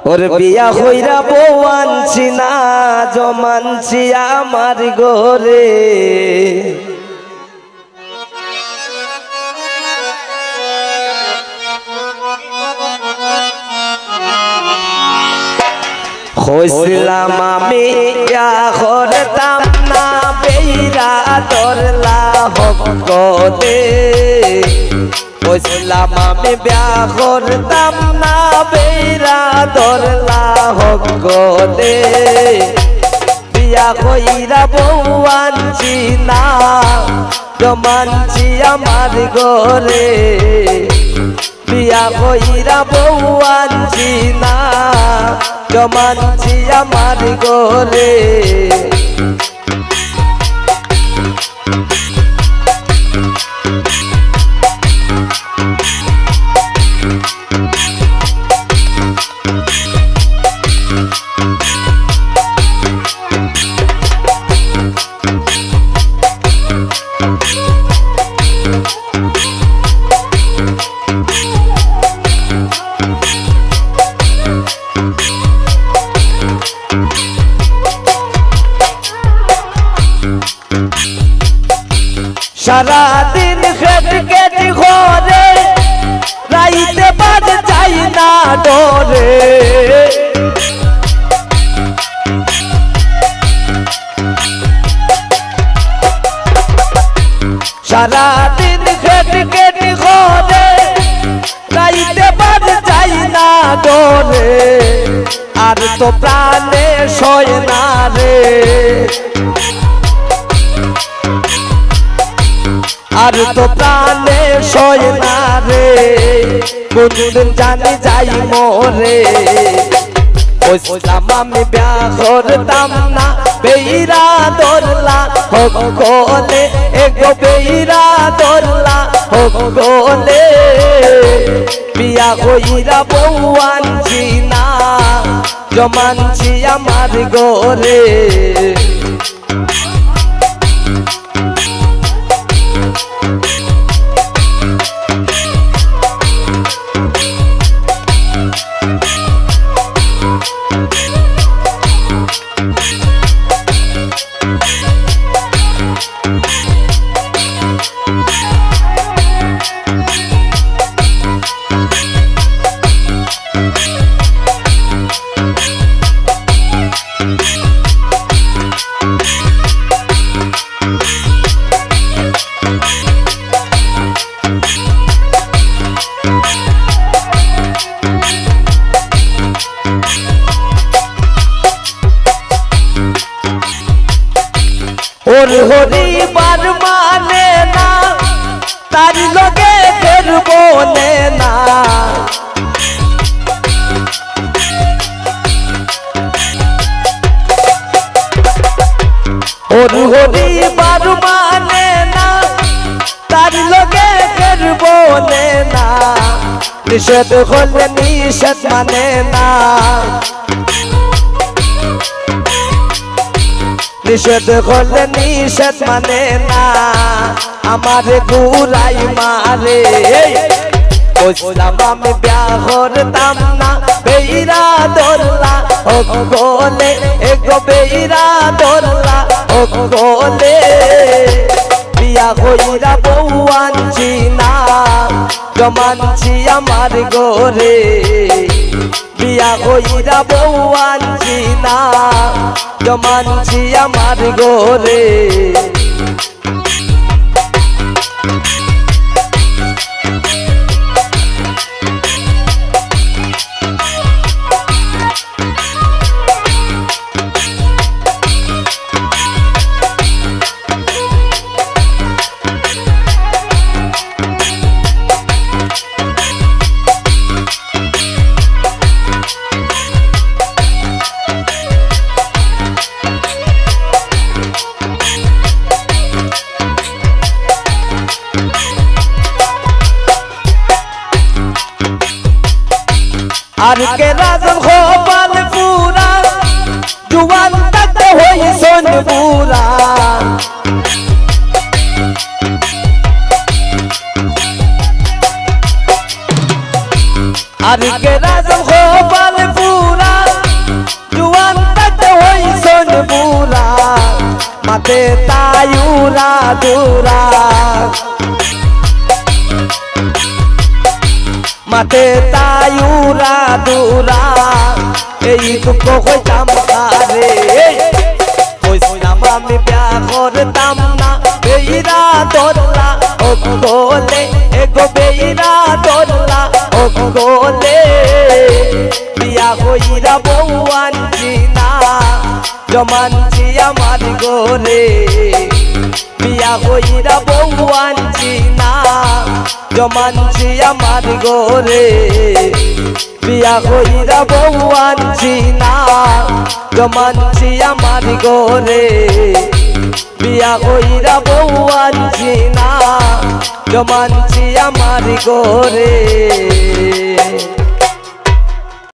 ওর বিয়া হইরা বউ আনছি না জমানছি আমার ঘরে হইছিলাম আমি ইয়া করতাম না বেইরা দরলা হক দে হইছিলাম আমি বিয়া করতাম না বেইরা দরলা হক দে বিয়া কইরা বউ আনছি না জমানছি আমার ঘরে বিয়া কইরা বউ আনছি না জমানছি আমার ঘরে সারা দিন খেট খেট ঘরে রাইতে বাদ যাই না ডরে সারা দিন খেট খেট ঘরে রাইতে বাদ যাই না ডরে আর তো প্রাণে সয় না রে আর তো প্রাণে সয় না রে কোনদিন জানি যাই মোরে ওইসলাম আমি বিয়া করতাম না বেইরা দরলা হক গোলে এগো বেইরা দরলা হক গোলে বিয়া কইরা বউ আনছি না জমানছি আমার ঘরে ওর হরিবার মানে না তার লগে ফেরব না ওর হরিবার মানে না তার লগে ফেরব না নিষেধ হলে নিষেধ মানে না নিষেধ করলে নিষেধ মানে না আমার ঘুরাই মারে বুঝলাম আমি বিয়া করতাম না বেইরা দরলা হক গোলে এগো বেইরা দরলা হক গোলে বিয়া কইরা বউ আনছি না জমানছি আমার ঘরে বিয়া কইরা বউ আনছি না জমানছি আমার ঘরে আর কে রাজম খোপাল পুরা জুয়ান তক হই সোন পুরা আর কে রাজম খোপাল পুরা মাতে তাই উড়া দুরা মাতে তাই উড়া দুরা এই দুঃখ হইতাম কারে কইছিলাম আমি বিয়া করতাম না বেইরা দোলা ও গোলে এগো বেইরা দোলা ও গোলে বিয়া হইরা বউ আনছি না জমানছি আমার গোরে বিয়া হইরা বউ আনছি না জমানছি আমার গোরে বিয়া হইরা বউ আনছি না জমানছি আমার গোরে বিয়া হইরা বউ আনছি না জমানছি আমার গোরে।